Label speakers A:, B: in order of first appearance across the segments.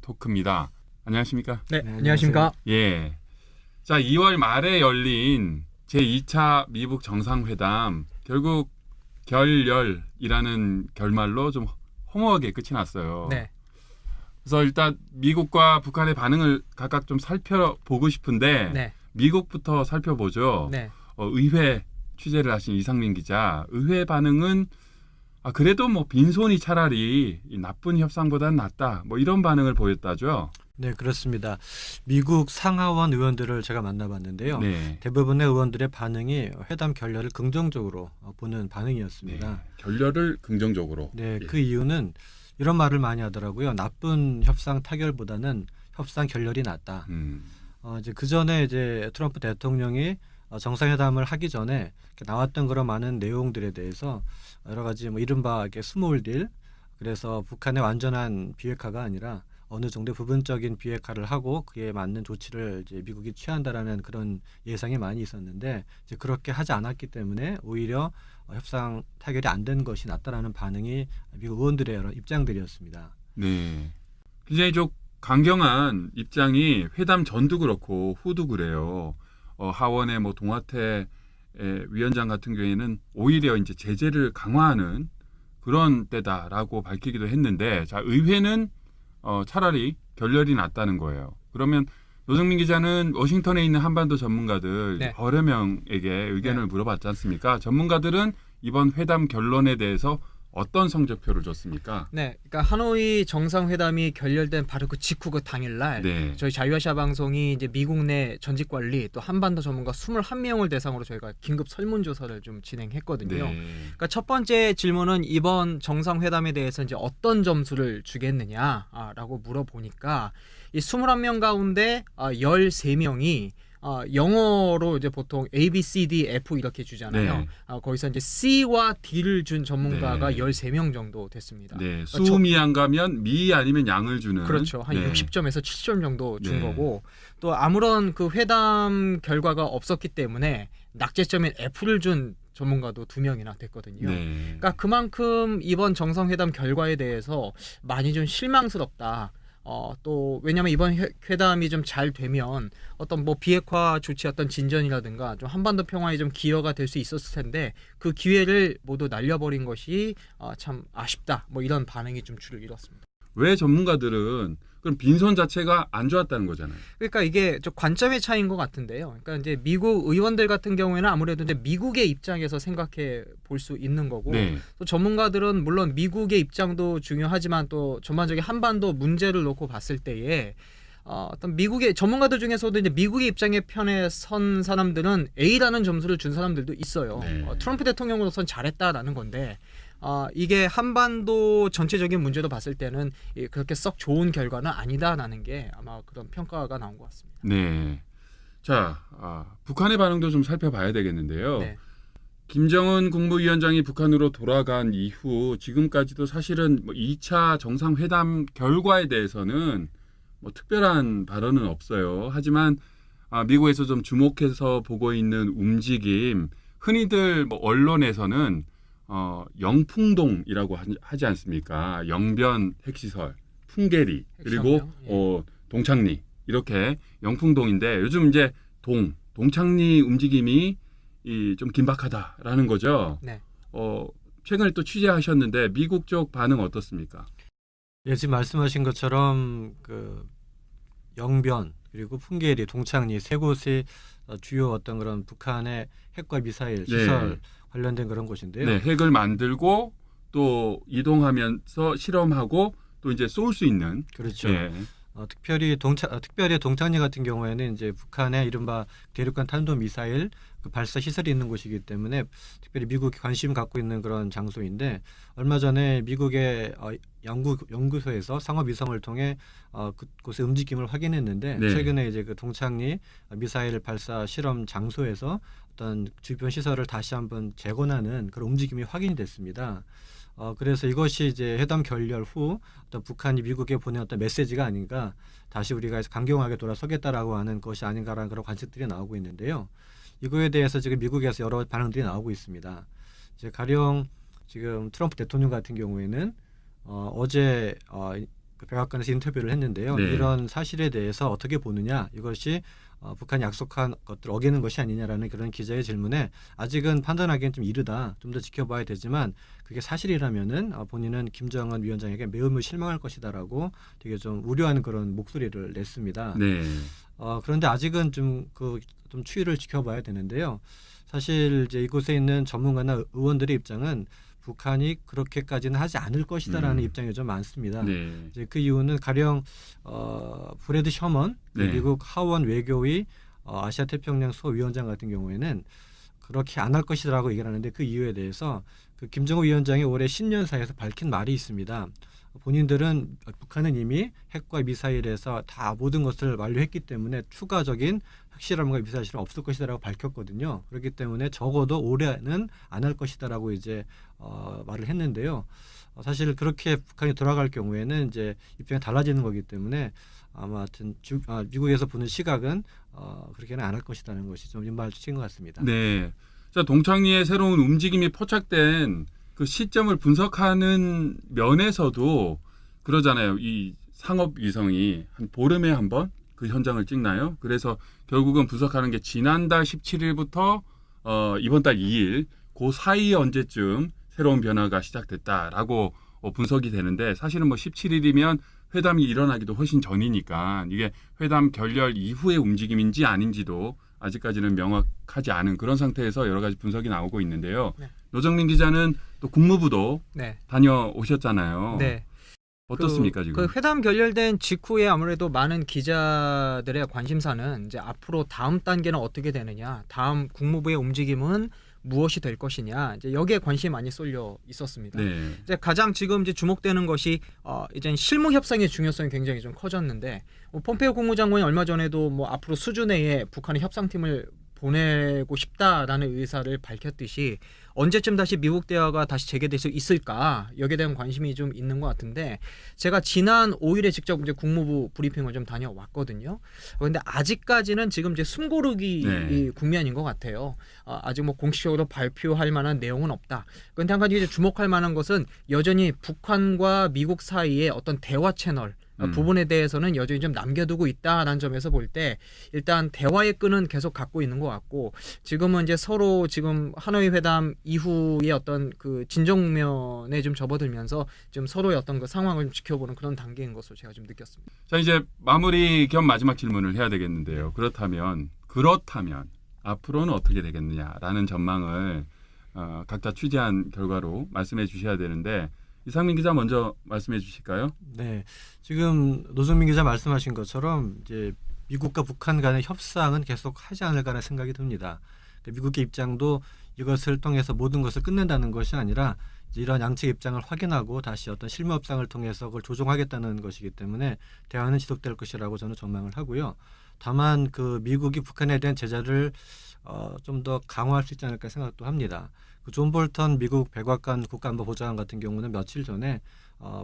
A: 토크입니다. 안녕하십니까?
B: 네, 안녕하십니까?
A: 예. 자, 2월 말에 열린 제2차 미북 정상회담 결국 결렬이라는 결말로 좀 허무하게 끝이 났어요.
B: 네,
A: 그래서 일단 미국과 북한의 반응을 각각 좀 살펴보고 싶은데
B: 네,
A: 미국부터 살펴보죠.
B: 네.
A: 의회 취재를 하신 이상민 기자, 의회 반응은 그래도 뭐 빈손이 차라리 이 나쁜 협상보다는 낫다. 뭐 이런 반응을 보였다죠.
C: 네, 그렇습니다. 미국 상하원 의원들을 제가 만나봤는데요.
A: 네.
C: 대부분의 의원들의 반응이 회담 결렬을 긍정적으로 보는 반응이었습니다.
A: 네. 결렬을 긍정적으로.
C: 네,
A: 예.
C: 그 이유는 이런 말을 많이 하더라고요. 나쁜 협상 타결보다는 협상 결렬이 낫다. 이제 그 전에 이제 트럼프 대통령이 정상회담을 하기 전에 나왔던 그런 많은 내용들에 대해서 여러 가지 뭐 이른바 이렇게 스몰 딜, 그래서 북한의 완전한 비핵화가 아니라 어느 정도 부분적인 비핵화를 하고 그에 맞는 조치를 이제 미국이 취한다라는 그런 예상이 많이 있었는데 이제 그렇게 하지 않았기 때문에 오히려 협상 타결이 안 된 것이 낫다라는 반응이 미국 의원들의 여러 입장들이었습니다.
A: 네. 굉장히 좀 강경한 입장이 회담 전도 그렇고 후도 그래요. 하원의 뭐 동아태 위원장 같은 경우에는 오히려 이제 제재를 강화하는 그런 때다라고 밝히기도 했는데, 자, 의회는 차라리 결렬이 낫다는 거예요. 그러면 노정민 기자는 워싱턴에 있는 한반도 전문가들
B: 네.
A: 여러 명에게 의견을 물어봤지 않습니까? 전문가들은 이번 회담 결론에 대해서 어떤 성적표를 줬습니까?
B: 네, 그러니까 하노이 정상회담이 결렬된 바로 그 직후 그 당일날
A: 네.
B: 저희 자유아시아 방송이 이제 미국 내 전직 관리 또 한반도 전문가 21명을 대상으로 저희가 긴급 설문조사를 좀 진행했거든요.
A: 네.
B: 그러니까 첫 번째 질문은 이번 정상회담에 대해서 이제 어떤 점수를 주겠느냐라고 물어보니까 이 21명 가운데 13명이 영어로 이제 보통 A, B, C, D, F 이렇게 주잖아요.
A: 네.
B: 거기서 이제 C와 D를 준 전문가가
A: 네.
B: 13명 정도 됐습니다.
A: 네.
B: 저-
A: 수음이 안 가면 미 아니면 양을 주는.
B: 그렇죠. 한
A: 네.
B: 60점에서 70점 정도 준
A: 네.
B: 거고 또 아무런 그 회담 결과가 없었기 때문에 낙제점인 F를 준 전문가도 2명이나 됐거든요.
A: 네.
B: 그러니까 그만큼 이번 정상회담 결과에 대해서 많이 좀 실망스럽다. 또 왜냐하면 이번 회담이 좀 잘 되면 어떤 뭐 비핵화 조치 어떤 진전이라든가 좀 한반도 평화에 좀 기여가 될 수 있었을 텐데 그 기회를 모두 날려버린 것이 참 아쉽다. 뭐 이런 반응이 좀 줄을 이뤘습니다.
A: 왜 전문가들은 그럼 빈손 자체가 안 좋았다는 거잖아요.
B: 그러니까 이게 좀 관점의 차이인 것 같은데요. 그러니까 이제 미국 의원들 같은 경우에는 아무래도 이제 미국의 입장에서 생각해 볼 수 있는 거고
A: 네.
B: 또 전문가들은 물론 미국의 입장도 중요하지만 또 전반적인 한반도 문제를 놓고 봤을 때에 어떤 미국의 전문가들 중에서도 이제 미국의 입장의 편에 선 사람들은 A라는 점수를 준 사람들도 있어요.
A: 네.
B: 트럼프 대통령으로선 잘했다라는 건데 이게 한반도 전체적인 문제로 봤을 때는 그렇게 썩 좋은 결과는 아니다라는 게 아마 그런 평가가 나온 것 같습니다.
A: 네. 자, 북한의 반응도 좀 살펴봐야 되겠는데요.
B: 네.
A: 김정은 국무위원장이 북한으로 돌아간 이후 지금까지도 사실은 뭐 2차 정상회담 결과에 대해서는 뭐 특별한 발언은 없어요. 하지만 미국에서 좀 주목해서 보고 있는 움직임, 흔히들 뭐 언론에서는 영풍동이라고 하지 않습니까? 영변 핵시설, 풍계리, 그리고
B: 핵시설이요? 예.
A: 동창리 이렇게 영풍동인데 요즘 이제 동창리 움직임이 좀 긴박하다라는 거죠.
B: 네.
A: 최근에 또 취재하셨는데 미국 쪽 반응 어떻습니까?
C: 예, 지금 말씀하신 것처럼 그 영변 그리고 풍계리, 동창리 세 곳이 주요 어떤 그런 북한의 핵과 미사일 시설
A: 네.
C: 관련된 그런 곳인데요.
A: 네, 핵을 만들고 또 이동하면서 실험하고 또 이제 쏠 수 있는.
C: 그렇죠.
A: 예.
C: 특별히 동창리 같은 경우에는 이제 북한의 이른바 대륙간 탄도 미사일 그 발사 시설이 있는 곳이기 때문에 특별히 미국이 관심 갖고 있는 그런 장소인데 얼마 전에 미국의 연구소에서 상업 위성을 통해 그곳의 움직임을 확인했는데
A: 네.
C: 최근에 이제 그 동창리 미사일 발사 실험 장소에서 어떤 주변 시설을 다시 한번 재건하는 그런 움직임이 확인이 됐습니다. 그래서 이것이 이제 회담 결렬 후 어떤 북한이 미국에 보낸 어떤 메시지가 아닌가, 다시 우리가 강경하게 돌아서겠다라고 하는 것이 아닌가라는 그런 관측들이 나오고 있는데요. 이거에 대해서 지금 미국에서 여러 반응들이 나오고 있습니다. 이제 가령 지금 트럼프 대통령 같은 경우에는 어제 그 백악관에서 인터뷰를 했는데요.
A: 네.
C: 이런 사실에 대해서 어떻게 보느냐, 이것이 북한이 약속한 것들을 어기는 것이 아니냐라는 그런 기자의 질문에 아직은 판단하기엔 좀 이르다, 좀 더 지켜봐야 되지만 그게 사실이라면은 본인은 김정은 위원장에게 매우 실망할 것이다라고 되게 좀 우려하는 그런 목소리를 냈습니다.
A: 네.
C: 그런데 아직은 좀 추이를 지켜봐야 되는데요. 사실 이제 이곳에 있는 전문가나 의원들의 입장은 북한이 그렇게까지는 하지 않을 것이다라는 입장이 좀 많습니다.
A: 네.
C: 이제 그 이유는 가령 브래드 셔먼
A: 네.
C: 미국 하원 외교위 아시아 태평양 소위원장 같은 경우에는 그렇게 안 할 것이라고 얘기를 하는데 그 이유에 대해서 그 김정은 위원장이 올해 신년사에서 밝힌 말이 있습니다. 본인들은 북한은 이미 핵과 미사일에서 다 모든 것을 완료했기 때문에 추가적인 핵실험과 미사일 실험 없을 것이다라고 밝혔거든요. 그렇기 때문에 적어도 올해는 안 할 것이다라고 이제 말을 했는데요. 사실 그렇게 북한이 돌아갈 경우에는 이제 입장이 달라지는 거기 때문에 아마 하여튼 미국에서 보는 시각은 그렇게는 안 할 것이라는 것이 좀 일말치인 것 같습니다.
A: 네. 자, 동창리의 새로운 움직임이 포착된 그 시점을 분석하는 면에서도 그러잖아요. 이 상업 위성이 한 보름에 한 번 그 현장을 찍나요? 그래서 결국은 분석하는 게 지난달 17일부터 이번 달 2일 그 사이 언제쯤 새로운 변화가 시작됐다라고 분석이 되는데 사실은 뭐 17일이면 회담이 일어나기도 훨씬 전이니까 이게 회담 결렬 이후의 움직임인지 아닌지도 아직까지는 명확하지 않은 그런 상태에서 여러 가지 분석이 나오고 있는데요.
B: 네.
A: 노정민 기자는 또 국무부도
B: 네.
A: 다녀오셨잖아요.
B: 네.
A: 어떻습니까 지금?
B: 그 회담 결렬된 직후에 아무래도 많은 기자들의 관심사는 이제 앞으로 다음 단계는 어떻게 되느냐, 다음 국무부의 움직임은 무엇이 될 것이냐, 이제 여기에 관심이 많이 쏠려 있었습니다.
A: 네.
B: 이제 가장 지금 이제 주목되는 것이 이제 실무 협상의 중요성이 굉장히 좀 커졌는데 폼페이오 국무장관이 얼마 전에도 뭐 앞으로 수주 내에 북한의 협상팀을 보내고 싶다라는 의사를 밝혔듯이 언제쯤 다시 미국 대화가 다시 재개될 수 있을까 여기에 대한 관심이 좀 있는 것 같은데 제가 지난 5일에 직접 이제 국무부 브리핑을 좀 다녀왔거든요. 그런데 아직까지는 지금 이제 숨고르기
A: 네.
B: 국면인 것 같아요. 아직 뭐 공식적으로 발표할 만한 내용은 없다. 그런데 한 가지 이제 주목할 만한 것은 여전히 북한과 미국 사이의 어떤 대화 채널 부분에 대해서는 여전히 좀 남겨두고 있다라는 점에서 볼 때 일단 대화의 끈은 계속 갖고 있는 것 같고 지금은 이제 서로 지금 하노이 회담 이후의 어떤 그 진정 국면에 좀 접어들면서 좀 서로의 어떤 그 상황을 좀 지켜보는 그런 단계인 것으로 제가 좀 느꼈습니다.
A: 자 이제 마무리 겸 마지막 질문을 해야 되겠는데요. 그렇다면 앞으로는 어떻게 되겠느냐라는 전망을 각자 취재한 결과로 말씀해 주셔야 되는데 이상민 기자 먼저 말씀해 주실까요?
C: 네, 지금 노정민 기자 말씀하신 것처럼 이제 미국과 북한 간의 협상은 계속 하지 않을까라는 생각이 듭니다. 미국의 입장도 이것을 통해서 모든 것을 끝낸다는 것이 아니라 이제 이런 양측 입장을 확인하고 다시 어떤 실무 협상을 통해서 그걸 조정하겠다는 것이기 때문에 대화는 지속될 것이라고 저는 전망을 하고요. 다만 그 미국이 북한에 대한 제재를 좀 더 강화할 수 있지 않을까 생각도 합니다. 그 존 볼턴 미국 백악관 국가안보보좌관 같은 경우는 며칠 전에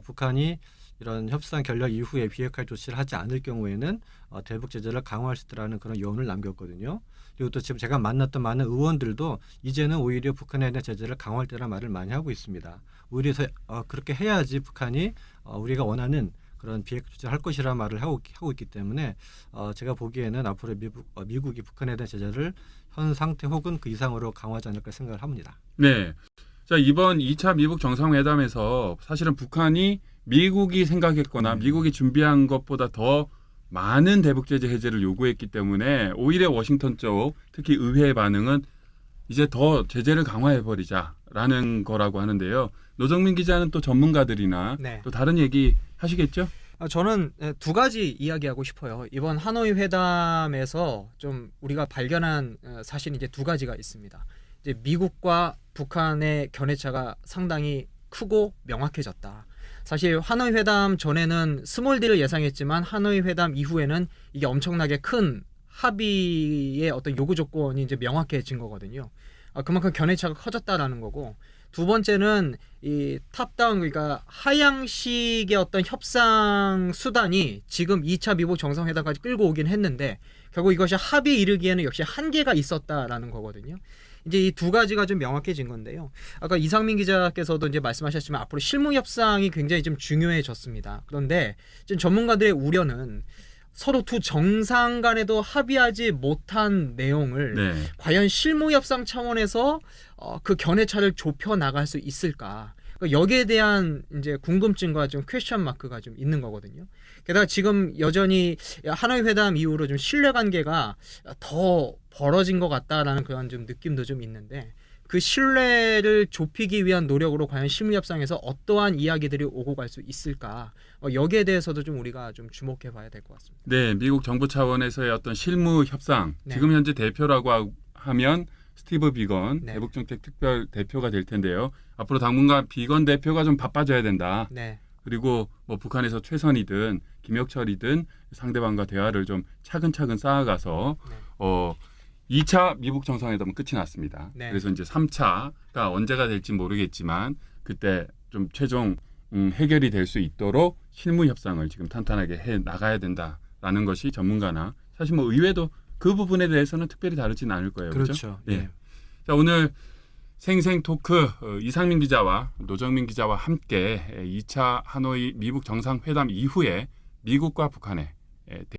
C: 북한이 이런 협상 결렬 이후에 비핵화 조치를 하지 않을 경우에는 대북 제재를 강화할 수 있다는 그런 여운을 남겼거든요. 그리고 또 지금 제가 만났던 많은 의원들도 이제는 오히려 북한에 대한 제재를 강화할 때라는 말을 많이 하고 있습니다. 오히려 그렇게 해야지 북한이 우리가 원하는 그런 비핵화 조치를 할 것이라는 말을 하고 있기 때문에 제가 보기에는 앞으로 미국이 북한에 대한 제재를 현 상태 혹은 그 이상으로 강화하지 않을까 생각을 합니다.
A: 네. 자 이번 2차 미국 정상회담에서 사실은 북한이 미국이 생각했거나 미국이 준비한 것보다 더 많은 대북 제재 해제를 요구했기 때문에 오히려 워싱턴 쪽 특히 의회의 반응은 이제 더 제재를 강화해버리자라는 거라고 하는데요. 노정민 기자는 또 전문가들이나
B: 네.
A: 또 다른 얘기 하시겠죠?
B: 저는 두 가지 이야기하고 싶어요. 이번 하노이 회담에서 좀 우리가 발견한 사실이 이제 두 가지가 있습니다. 이제 미국과 북한의 견해차가 상당히 크고 명확해졌다. 사실 하노이 회담 전에는 스몰 딜을 예상했지만 하노이 회담 이후에는 이게 엄청나게 큰 합의의 어떤 요구 조건이 이제 명확해진 거거든요. 그만큼 견해차가 커졌다라는 거고 두 번째는 이 탑다운 그러니까 하향식의 어떤 협상 수단이 지금 2차 미국 정상회담까지 끌고 오긴 했는데 결국 이것이 합의에 이르기에는 역시 한계가 있었다라는 거거든요. 이제 이 두 가지가 좀 명확해진 건데요. 아까 이상민 기자께서도 이제 말씀하셨지만 앞으로 실무 협상이 굉장히 좀 중요해졌습니다. 그런데 지금 전문가들의 우려는 서로 두 정상 간에도 합의하지 못한 내용을
A: 네.
B: 과연 실무 협상 차원에서 그 견해차를 좁혀 나갈 수 있을까? 그러니까 여기에 대한 이제 궁금증과 좀 퀘스천 마크가 좀 있는 거거든요. 게다가 지금 여전히 하노이 회담 이후로 좀 신뢰 관계가 더 벌어진 것 같다라는 그런 좀 느낌도 좀 있는데 그 신뢰를 좁히기 위한 노력으로 과연 실무 협상에서 어떠한 이야기들이 오고 갈 수 있을까? 여기에 대해서도 좀 우리가 좀 주목해 봐야 될 것 같습니다.
A: 네, 미국 정부 차원에서의 어떤 실무 협상,
B: 네.
A: 지금 현재 대표라고 하면 스티브 비건
B: 네.
A: 대북정책 특별 대표가 될 텐데요. 앞으로 당분간 비건 대표가 좀 바빠져야 된다.
B: 네,
A: 그리고 뭐 북한에서 최선이든 김혁철이든 상대방과 대화를 좀 차근차근 쌓아가서
B: 네.
A: 2차 미국 정상회담은 끝이 났습니다.
B: 네.
A: 그래서 이제 3차가 언제가 될지 모르겠지만 그때 좀 최종 해결이 될 수 있도록 실무 협상을 지금 탄탄하게 해 나가야 된다라는 것이 전문가나 사실 뭐 의회도 그 부분에 대해서는 특별히 다루지는 않을 거예요.
C: 그렇죠.
A: 네.
C: 예.
A: 자, 오늘 생생 토크 이상민 기자와 노정민 기자와 함께 2차 하노이 미국 정상회담 이후에 미국과 북한의